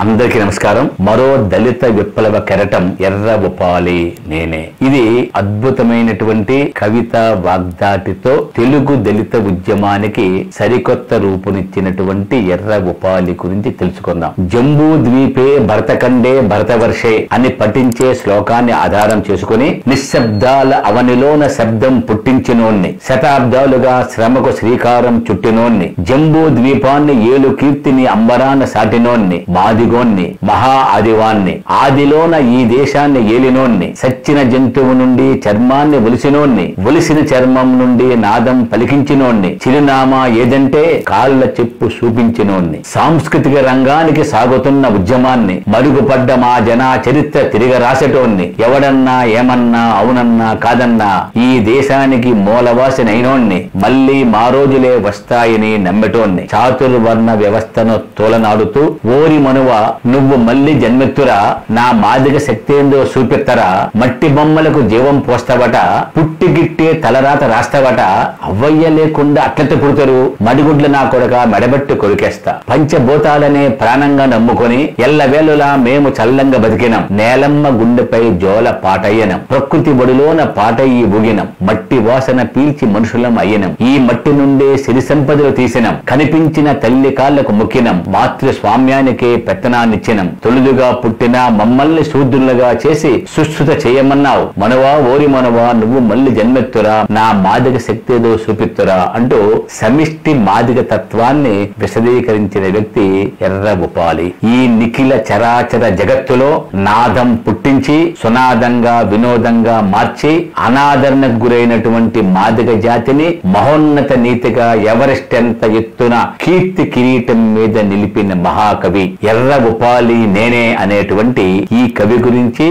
అందరికీ నమస్కారం. మరో దళిత విప్లవ కెరటం ఎర్ర ఉపాలి నేనే. ఇది అద్భుతమైనటువంటి కవిత వాగ్దాటితో తెలుగు దళిత ఉద్యమానికి సరికొత్త రూపునిచ్చినటువంటి ఎర్ర ఉపాలి గురించి తెలుసుకుందాం. జంబూ ద్వీపే భరతఖండే భరతవర్షే అని పఠించే శ్లోకాన్ని ఆధారం చేసుకుని నిశ్శబ్దాల అవనిలోన శబ్దం పుట్టించినోన్ని, శతాబ్దాలుగా శ్రమకు శ్రీకారం చుట్టినోన్ని, జంబూ ద్వీపాన్ని ఏలు కీర్తిని అంబరాన సాటినోన్ని, మాదిగోన్ని, మహా ఆదివాన్ని, ఆదిలోన ఈ దేశాన్ని ఏలినోన్ని, సచ్చిన జంతువు నుండి చర్మాన్ని ఒలిసినోన్ని, ఒలిసిన చర్మం నుండి నాదం పలికించినోన్ని, చిరునామా ఏదంటే కాళ్ల చెప్పు చూపించినోన్ని, సాంస్కృతిక రంగానికి సాగుతున్న ఉద్యమాన్ని మరుగుపడ్డ మా జనా చరిత్ర తిరగరాసటోన్ని, ఎవడన్నా ఏమన్నా అవునన్నా కాదన్నా ఈ దేశానికి మూలవాసినైనోన్ని, మళ్లీ మా రోజులే వస్తాయని నమ్మటోన్ని, చాతుర్వర్ణ వ్యవస్థను తోలనాడుతూ ఓరి మనువ నువ్వు మళ్లీ జన్మెత్తురా, నా మాదిగ శక్తేందో చూపిత్తరా, మట్టి బొమ్మలకు జీవం పోస్తావట, పుట్టిగిట్టి తలరాత రాస్తావట, అవ్వయ్య లేకుండా అట్లత పుడతారు, మడిగుడ్ల నా కొడక మెడబెట్టి కొరికేస్తా, పంచభూతాలనే ప్రాణంగా నమ్ముకొని ఎల్లవేళలా మేము చల్లంగా బతికినం, నేలమ్మ గుండెపై జోల పాటయ్యనం, ప్రకృతి బడిలోన పాటయ్యి ఊగినం, మట్టి వాసన పీల్చి మనుషులం అయ్యనం, ఈ మట్టి నుండే సిరి సంపదలు తీసినం, కనిపించిన తల్లి కాళ్లకు మొక్కినం, మాతృస్వామ్యానికే పెత్తనాన్నిచ్చినం, తొలుదుగా పుట్టిన మమ్మల్ని శూద్రులుగా చేసి సుశ్రుత చేయమన్నావు, మనవా ఓరి మనవా నువ్వు మళ్లీ జన్మెత్తురా, నా మాదిగ శక్తి ఏదో చూపిత్తురా అంటూ సమిష్టి మాదిగ తత్వాన్ని విశదీకరించిన వ్యక్తి ఎర్ర ఉపాలి. ఈ నిఖిల చరాచర జగత్తులో నాదం పుట్టించి సునాదంగా వినోదంగా మార్చి అనాదరణకు గురైనటువంటి మాదిగ జాతిని మహోన్నత నీతిగా ఎవరెస్ట్ ఎంత ఎత్తున కీర్తి కిరీటం మీద నిలిపిన మహాకవి ఎర్ర ఉపాలి నేనే అనేటువంటి ఈ కవి గురించి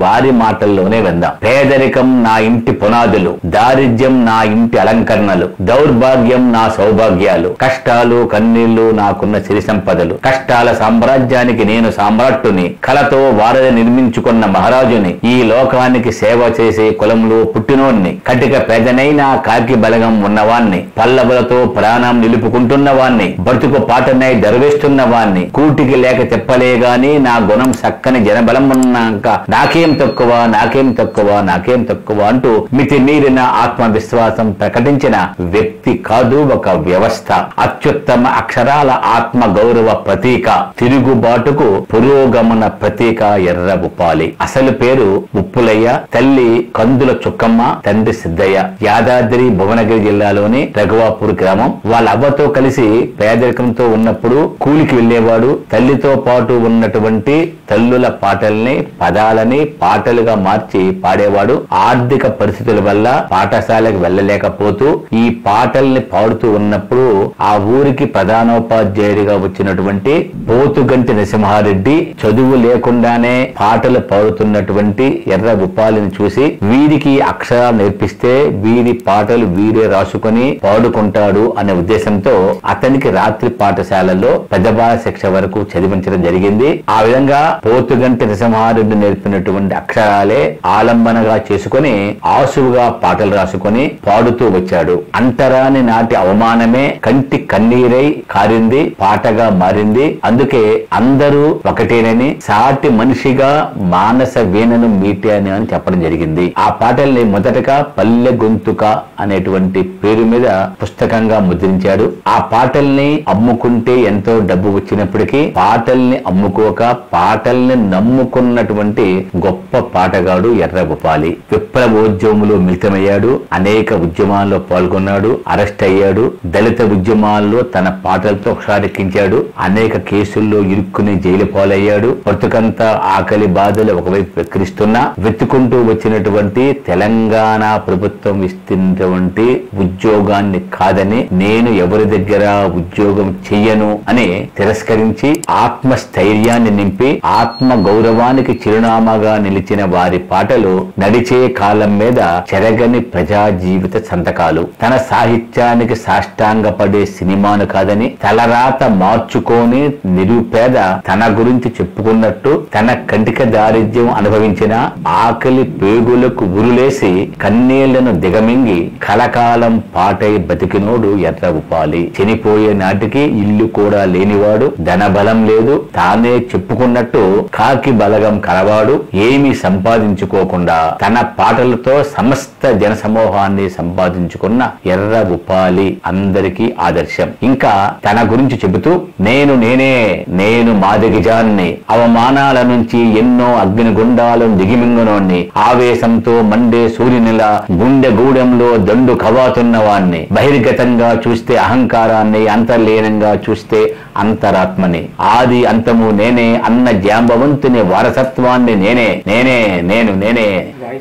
వారి మాటల్లోనే విందాం. పేదరికం నా ఇంటి పునాదులు, దారిద్ర్యం నా ఇంటి అలంకరణలు, దౌర్భాగ్యం నా సౌభాగ్యాలు, కష్టాలు కన్నీళ్లు నాకున్న సిరి సంపదలు, కష్టాల సామ్రాజ్యానికి నేను సామ్రాట్టుని, కలతో వారధి నిర్మించుకున్న మహారాజుని, ఈ లోకానికి సేవ చేసే కులంలో పుట్టినోన్ని, కటిక పేదనైన కాకి బలగం ఉన్నవాన్ని, పల్లవులతో ప్రాణం నిలుపుకుంటున్నవాన్ని, బ్రతుకు పాటనై దర్వేస్తున్న వాన్ని, కూటికి లేక చెప్పలే గాని నా గుణం సక్కని జనబలం ఉన్నాక నాకేం తక్కువ అంటూ మితిమీరిన ఆత్మవిశ్వాసం ప్రకటించిన వ్యక్తి కాదు, ఒక వ్యవస్థ. అత్యుత్తమ అక్షరాల ఆత్మ గౌరవ ప్రతీక, తిరుగుబాటుకు పురోగమన ప్రతీక ఎర్ర ఉపాలి. అసలు పేరు ఉప్పులయ్య, తల్లి కందుల చుక్కమ్మ, తండ్రి సిద్ధయ్య. యాదాద్రి భువనగిరి జిల్లాలోని రఘువాపూర్ గ్రామం. వాళ్ళ అవ్వతో కలిసి పేదరికంతో ఉన్నప్పుడు కూలికి వెళ్లేవాడు. తల్లితో పాటు ఉన్నటువంటి తల్లుల పాటల్ని పదాలని పాటలుగా మార్చి పాడేవాడు. ఆర్థిక పరిస్థితుల వల్ల పాఠశాలకు వెళ్ళలేకపోతూ ఈ పాటల్ని పాడుతూ ఉన్నప్పుడు ఆ ఊరికి ప్రధానోపాధ్యాయుడిగా వచ్చినటువంటి పోతుగంటి నరసింహారెడ్డి చదువు లేకుండానే పాటలు పాడుతున్నటువంటి ఎర్ర ఉపాలిని చూసి వీరికి అక్షరాలు నేర్పిస్తే వీరి పాటలు వీరే రాసుకొని పాడుకుంటాడు అనే ఉద్దేశంతో అతనికి రాత్రి పాఠశాలలో పెద్దబాల శిక్ష వరకు చదివించడం జరిగింది. ఆ విధంగా పోతుగంటి నరసింహారెడ్డి నేర్పినటువంటి అక్షరాలే ఆలంబనగా చేసుకుని ఆసువుగా పాటలు రాసుకొని పాడుతూ వచ్చాడు. అంటరాని నాటి అవమానమే కంటి కన్నీరై కారింది, పాటగా మారింది. అందుకే అందరూ ఒకటేనని, సాటి మనిషిగా మానస వీణను మీటాను అని చెప్పడం జరిగింది. ఆ పాటల్ని మొదటగా పల్లె గొంతుక అనేటువంటి పేరు మీద పుస్తకంగా ముద్రించాడు. ఆ పాటల్ని అమ్ముకుంటే ఎంతో డబ్బు వచ్చినప్పటికీ పాటల్ని అమ్ముకోక పాటల్ని నమ్ముకున్నటువంటి గొప్ప పాటగాడు ఎర్ర ఉపాలి. విప్లవోద్యమంలో మిళితమయ్యాడు, అనేక ఉద్యమాల్లో పాల్గొన్నాడు, అరెస్ట్ అయ్యాడు, దళిత ఉద్యమాల్లో తన పాటలతో హుషారెక్కించాడు, అనేక కేసుల్లో ఇరుక్కుని జైలు పాలయ్యాడు. బ్రతుకంతా ఆకలి బాధలు ఒకవైపు వెక్కిరిస్తున్నా వెతుకుంటూ వచ్చినటువంటి తెలంగాణ ప్రభుత్వం ఇస్తున్నటువంటి ఉద్యోగాన్ని కాదని, నేను ఎవరి దగ్గర ఉద్యోగం చెయ్యను అని తిరస్కరించి ఆత్మస్థైర్యాన్ని నింపి ఆత్మ గౌరవానికి చిరునామాగా నిలిచిన వారి పాటలు నడిచే కాలం మీద చెరగని ప్రజా జీవిత సంతకాలు. తన సాహిత్యానికి సాష్టాంగపడే సినిమాను కాదని, తలరాత మార్చుకొని నిరుపేద తన గురించి చెప్పుకున్నట్టు తన కంటిక దారిద్ర్యం అనుభవించిన ఆకలి పేగులకు ఉరులేసి కన్నీళ్లను దిగమింగి కలకాలం పాటై బతికినోడు ఎర్ర ఉపాలి. చనిపోయే నాటికి ఇల్లు కూడా లేనివాడు, తన బలం లేదు, తానే చెప్పుకున్నట్టు కాకి బలగం కలవాడు ఏమీ సంపాదించుకోకుండా తన పాటలతో సమస్త జన సమూహాన్ని సంపాదించుకున్న ఎర్ర ఉపాలి అందరికీ ఆదర్శం. ఇంకా తన గురించి చెబుతూ నేను మాదిగజాన్ని, అవమానాల నుంచి ఎన్నో అగ్నిగుండాలను దిగిమింగునోన్ని, ఆవేశంతో మండే సూర్యునిలా గుండె గూడెంలో దండు కవాతున్నవాణ్ణి, బహిర్గతంగా చూస్తే అహంకారాన్ని, అంతర్లీనంగా చూస్తే అంతరాత్మని, ఆది అంతము నేనే అన్న జాంబవంతుని వారసత్వాన్ని నేనే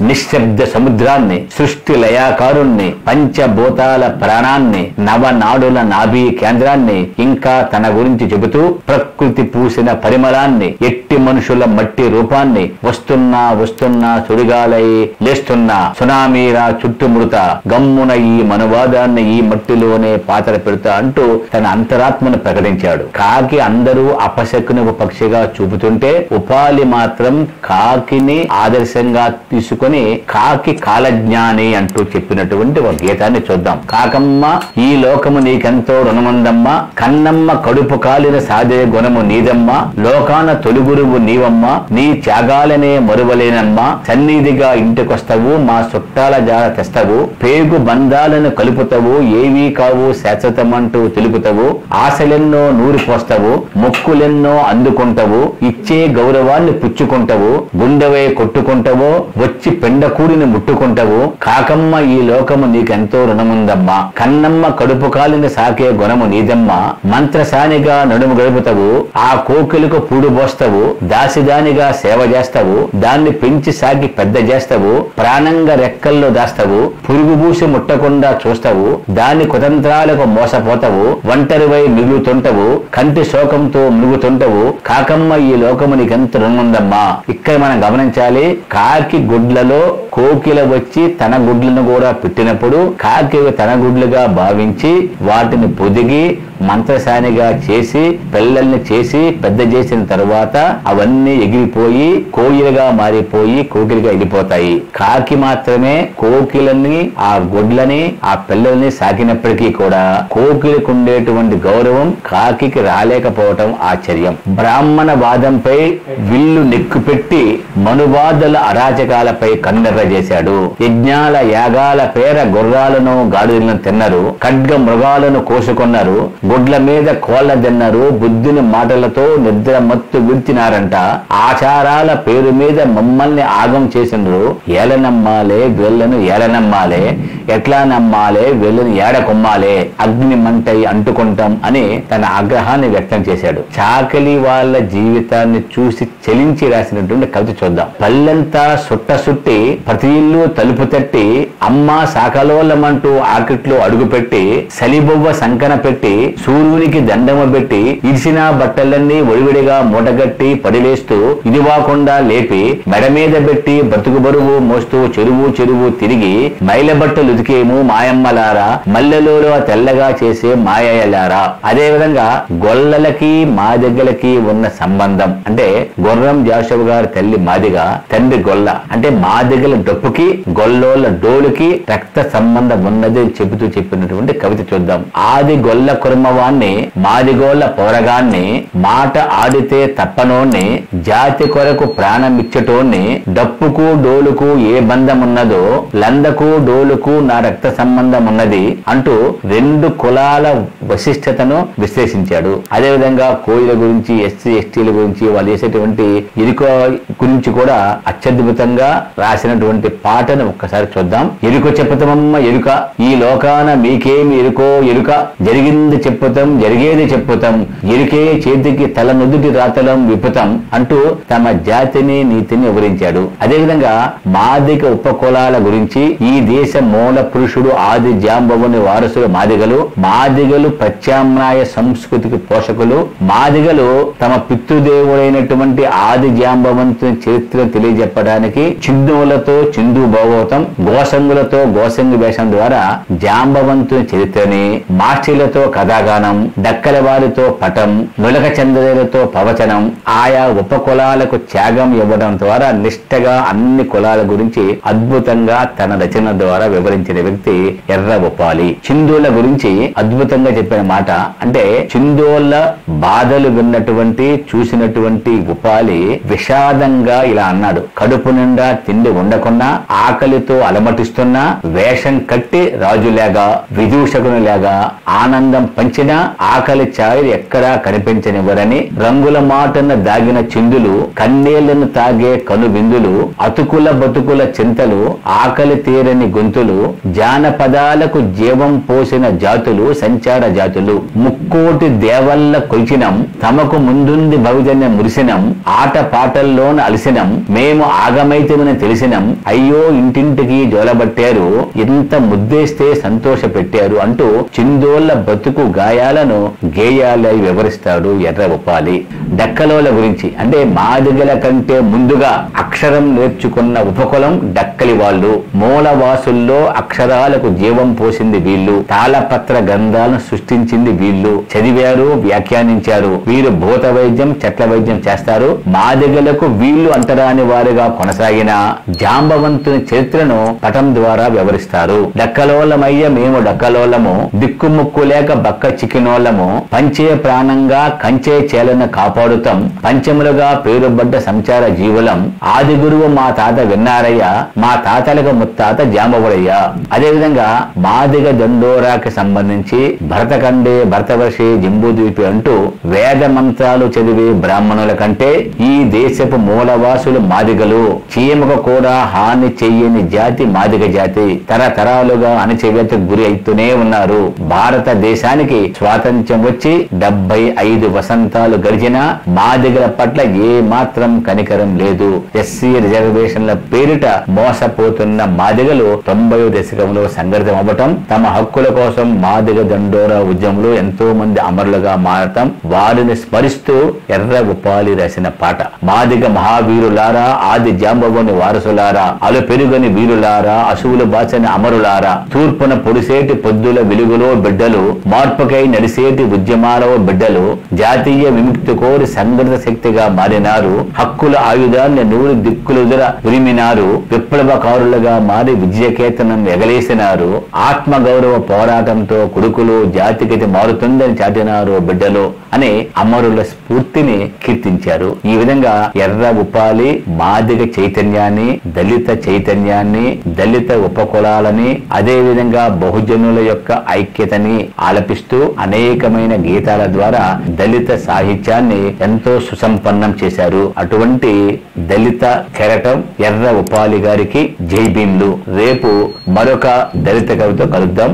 నిశ్శబ్ద సముద్రాన్ని, సృష్టి లయాకారుణ్ణి, పంచభూతాల ప్రాణాన్ని, నవనాడుల నాభి కేంద్రాన్ని, ఇంకా తన గురించి చెబుతూ ప్రకృతి పూసిన పరిమళాన్ని, ఎట్టి మనుషుల మట్టి రూపాన్ని, వస్తున్నా సుడిగాలై లేస్తున్నా సునామీరా చుట్టుముడుతా, గమ్మున ఈ మనువాదాన్ని ఈ మట్టిలోనే పాత్ర పెడతా అంటూ తన అంతరాత్మను ప్రకటించాడు. కాకి అందరూ అపశకుని పక్షిగా చూపుతుంటే ఉపాలి మాత్రం కాకిని ఆదర్శంగా తీసుకుని కాకి కాలజ్ఞాని అంటూ చెప్పినటువంటి ఒక గీతాన్ని చూద్దాం. కాకమ్మ ఈ లోకము నీకెంతో రుణమందమ్మ, కన్నమ్మ కడుపు కాలిన సాదే గుణము నీదమ్మ, లోకాన తొలుగురువు నీవమ్మ, నీ త్యాగాలనే మరువలేనమ్మ, సన్నిధిగా ఇంటికొస్తవు మా చుట్టాల జాల తెస్తవు, పేగు బంధాలను కలుపుతవు ఏవీ కావు శాశ్వతమంటూ తెలుపుతవు, ఆశలెన్నో నూరిపోస్తవు మొక్కులెన్నో అందుకుంటవు, ఇచ్చే గౌరవాన్ని పుచ్చుకుంటవు, గుండెవే కొట్టుకుంటవు వచ్చి పెండకూడిని ముట్టుకుంటవు, కాకమ్మ ఈ లోకము నీకెంతో రుణముందమ్మా, కన్నమ్మ కడుపు కాలిన సాకే గుణము నీదమ్మా, మంత్రసానిగా నడుము గడుపుతవు, ఆ కోకిలకు పూడు పోస్తవు, దాసిదానిగా సేవ చేస్తావు, దాన్ని పెంచి సాగి పెద్ద చేస్తావు, ప్రాణంగా రెక్కల్లో దాస్తావు, పురుగు పూసి ముట్టకుండా చూస్తావు, దాని కుతంత్రాలకు మోసపోతావు, ఒంటరివై మిగులుతుంటవు, కంటి శోకంతో మునుగుతుంటవు, కాకమ్మ ఈ లోకము నీకెంత రుణముందమ్మా. ఇక్కడ మనం గమనించాలి, కాకి గుడ్లలో కోకిల వచ్చి తన గుడ్లను కూడా పెట్టినప్పుడు కాకి తన గుడ్లుగా భావించి వాటిని పొదిగి మంత్రసానిగా చేసి పిల్లల్ని చేసి పెద్ద చేసిన తరువాత అవన్నీ ఎగిరిపోయి కోయిలుగా మారిపోయి కోకిలుగా వెళ్ళిపోతాయి. కాకి మాత్రమే కోకిలని ఆ గుడ్లని ఆ పిల్లల్ని సాకినప్పటికీ కూడా కోకిలకు ఉండేటువంటి గౌరవం కాకి రాలేకపోవటం ఆశ్చర్యం. బ్రాహ్మణ వాదంపై విల్లు నెక్కుపెట్టి మనువాదుల అరాచకాలపై కన్నెర్ర చేశాడు. యజ్ఞాల యాగాల పేర గుర్రాలను గాడిదలను తిన్నారు, ఖడ్గ మృగాలను కోసుకున్నారు, గుడ్ల మీద కోళ్ల తిన్నారు, బుద్ధిని మాటలతో నిద్ర మత్తు విడిచినారంట, ఆచారాల పేరు మీద మమ్మల్ని ఆగం చేసినారు, ఏలనమ్మాలే వీళ్ళను ఏలనమ్మాలే, ఎట్లా నమ్మాలే వీళ్ళని ఏడకొమ్మాలే, అగ్ని మంటై అంటుకుంటాం అని తన ఆగ్రహాన్ని వ్యక్తం చేశాడు. చాకలి వాళ్ళ జీవితాన్ని చూసి చెలించి రాసినటువంటి కవిత చూద్దాం. పల్లెంతా సుట్టి ప్రతి ఇల్లు తలుపు తట్టి అమ్మ సాకలోలమంటూ ఆకిట్లో అడుగుపెట్టి సలిబొవ్వ సంకన పెట్టి సూర్యునికి దండము పెట్టి ఇడిసిన బట్టలన్నీ ఒడివిడిగా మూటగట్టి పడిలేస్తూ ఇదివాకుండా లేపి మెడ మీద పెట్టి బతుకు బరువు మోస్తూ చెరువు తిరిగి మైల బట్టలు ఉతికేము మాయమ్మలారా, మల్లెలలో తెల్లగా చేసే మాయలారా. అదే విధంగా గొల్లలకి మాదిగలకి ఉన్న సంబంధం అంటే గుర్రం జాషవ్ గారి తల్లి మాదిగ, తండ్రి గొల్ల అంటే మాదిగల డప్పుకి గొల్లోళ్ళ డోలుకి రక్త సంబంధం ఉన్నది చెబుతూ చెప్పినటువంటి కవిత చూద్దాం. ఆది గొల్ల కుర్మవాన్ని మాదిగోళ్ళ పోరగాన్ని, మాట ఆడితే తప్పనోన్ని, జాతి కొరకు ప్రాణమిచ్చటోన్ని, డప్పుకు డోలుకు ఏ బంధం ఉన్నదో లందకు డోలుకు నా రక్త సంబంధం ఉన్నది అంటూ రెండు కులాల వశిష్టతను విశ్లేషించాడు. అదేవిధంగా కోయిల గురించి ఎస్సీ ఎస్టీల గురించి వాళ్ళు చేసేటువంటి ఇరుక గురించి కూడా అత్యద్భుతంగా రాసినటువంటి పాటను ఒక్కసారి చూద్దాం. ఎరుక చెప్పుతామమ్మ ఎరుక, ఈ లోకాన మీకేమి ఎరుకో ఎరుక, జరిగింది చెప్పుతాం జరిగేది చెప్పుతాం, ఎరుకే చేతికి తల నుదుటి రాతలం విపుతం అంటూ తమ జాతిని నీతిని వివరించాడు. అదేవిధంగా మాదిగ ఉపకులాల గురించి ఈ దేశ మూల పురుషుడు ఆది జాంబవుని వారసులు మాదిగలు ప్రత్యామ్నాయ సంస్కృతికి పోషకులు, మాదిగలు తమ పితృదేవుడైనటువంటి ఆది జాంబవంతుని చరిత్ర తెలియజెప్పడానికి చిందువులతో చిందు భాగవతం, గోసంగులతో గోసంగి వేషం ద్వారా జాంబవంతుని చరిత్రని, మాస్టిలతో కథాగానం, డక్కల వారితో పటం, నులక చంద్రులతో పవచనం, ఆయా ఉపకులాలకు త్యాగం ఇవ్వడం ద్వారా నిష్ఠగా అన్ని కులాల గురించి అద్భుతంగా తన రచన ద్వారా వివరించిన వ్యక్తి ఎర్ర ఉపాలి. చిందుల గురించి అద్భుతంగా చెప్పిన మాట. అంటే చిందోళ్ళ బాధలు విన్నటువంటి చూసినటువంటి ఉపాలి విషాదంగా ఇలా అన్నాడు. కడుపు నిండా తిండి ఉండకున్నా, ఆకలితో అలమటిస్తున్నా, వేషం కట్టి రాజులేగా విదూషకునిలాగా ఆనందం పంచినా ఆకలి ఛాయలు ఎక్కడా కనిపించనివ్వరని, రంగుల మాటన దాగిన చిందులు, కన్నీళ్లను తాగే కనువిందులు, అతుకుల బతుకుల చింతలు, ఆకలి తీరని గొంతులు, జానపదాలకు జీవం పోసిన జాతులు, సంచార జాతులు, ముక్కోటి దేవల్ల కొలిచినం, తమకు ముందుంది భవిజన్య మురిసినం, ఆట పాటల్లోన అలసినం, మేము ఆగమైతమని తెలిసినం, అయ్యో ఇంటింటికి జోలబట్టారు, ఇంత ముద్దేస్తే సంతోష పెట్టారు అంటూ చిందోళ్ల బతుకు గాయాలను గేయాలై వివరిస్తాడు ఎర్ర ఉపాలి. డక్కలోల గురించి అంటే మాదిగల కంటే ముందుగా అక్షరం నేర్చుకున్న ఉపకులం డక్కలి వాళ్ళు. మూలవాసుల్లో అక్షరాలకు జీవం పోసింది వీళ్ళు. తాళపత్ర గ్రంథాలను సృష్టించింది వీళ్ళు. చదివారు, వ్యాఖ్యానించారు. వీరు భూత వైద్యం, చెట్ల వైద్యం చేస్తారు. మాదిగలకు వీళ్ళు అంతరాని వారిగా కొనసాగిన జాంబవంతుని చరిత్రను పటం ద్వారా వివరిస్తారు. డక్కలోలమయ్య మేము డక్కలోలము, దిక్కుముక్కు లేక బక్క చిక్కినోళ్లము, పంచే ప్రాణంగా కంచే చేలను కాపాడుతాం, పంచములుగా పేరుబడ్డ సంచార జీవులం, ఆది గురువు మా తాత విన్నారయ్య, మా తాతలకు ముత్తాత జాంబవుడయ్య. అదేవిధంగా మాదిగ దండోరాకి సంబంధించి భరతఖండే, భరతవర్షి, జింబూద్వీపి అంటూ వేద మంత్రాలు చదివే బ్రాహ్మణుల కంటే ఈ దేశపు మూలవాసులు మాదిగలు. చీమకు కూడా హాని చెయ్యని జాతి మాదిగ జాతి. తరతరాలుగా అణచివేతకు గురి అవుతూనే ఉన్నారు. భారతదేశానికి స్వాతంత్ర్యం వచ్చి 75 వసంతాలు గడిచినా మాదిగల పట్ల ఏ మాత్రం కనికరం లేదు. ఎస్సీ రిజర్వేషన్ల పేరిట మోసపోతున్న మాదిగలు 90వ దశకంలో సంఘటితం అవ్వటం, తమ హక్కుల కోసం మాదిగ దండోరా ఉద్యమంలో ఎంతో మంది అమరులుగా మారటం, వారిని స్మరిస్తూ ఎర్ర ఉపాలి రాసిన పాట. మాదిగ మహావీరులారా, ఆది జాంబవుని వారసులారా, అలు పెరుగని వీరులారా, అసువులు బాచని అమరులారా, తూర్పున పొడిసేటి పొద్దుల వెలుగులో బిడ్డలు, మార్పుకై నడిసేటి ఉద్యమాల బిడ్డలు, జాతీయ విముక్తి కోరి సంఘటిత శక్తిగా మారినారు, హక్కుల ఆయుధాన్ని నూరు దిక్కులుదుర ఉరిమినారు, విప్లవకారులుగా మారి విజయకేతనం ఎగలేసినారు, ఆత్మగౌరవ పోరాటంతో కొడుకులు జాతికి మారుతుందని చాటినారు బిడ్డలు అని అమరుల స్ఫూర్తిని కీర్తించారు. ఈ విధంగా ఎర్ర ఉపాలి మాదిగ చైతన్యాన్ని, దళిత చైతన్యాన్ని, దళిత ఉపకులాలని, అదే విధంగా బహుజనుల యొక్క ఐక్యతని ఆలపిస్తూ అనేకమైన గీతాల ద్వారా దళిత సాహిత్యాన్ని ఎంతో సుసంపన్నం చేశారు. అటువంటి దళిత కెరటం ఎర్ర ఉపాలి గారికి జై భీమ్లు. రేపు మరొక దళిత కవితో కలుద్దాం.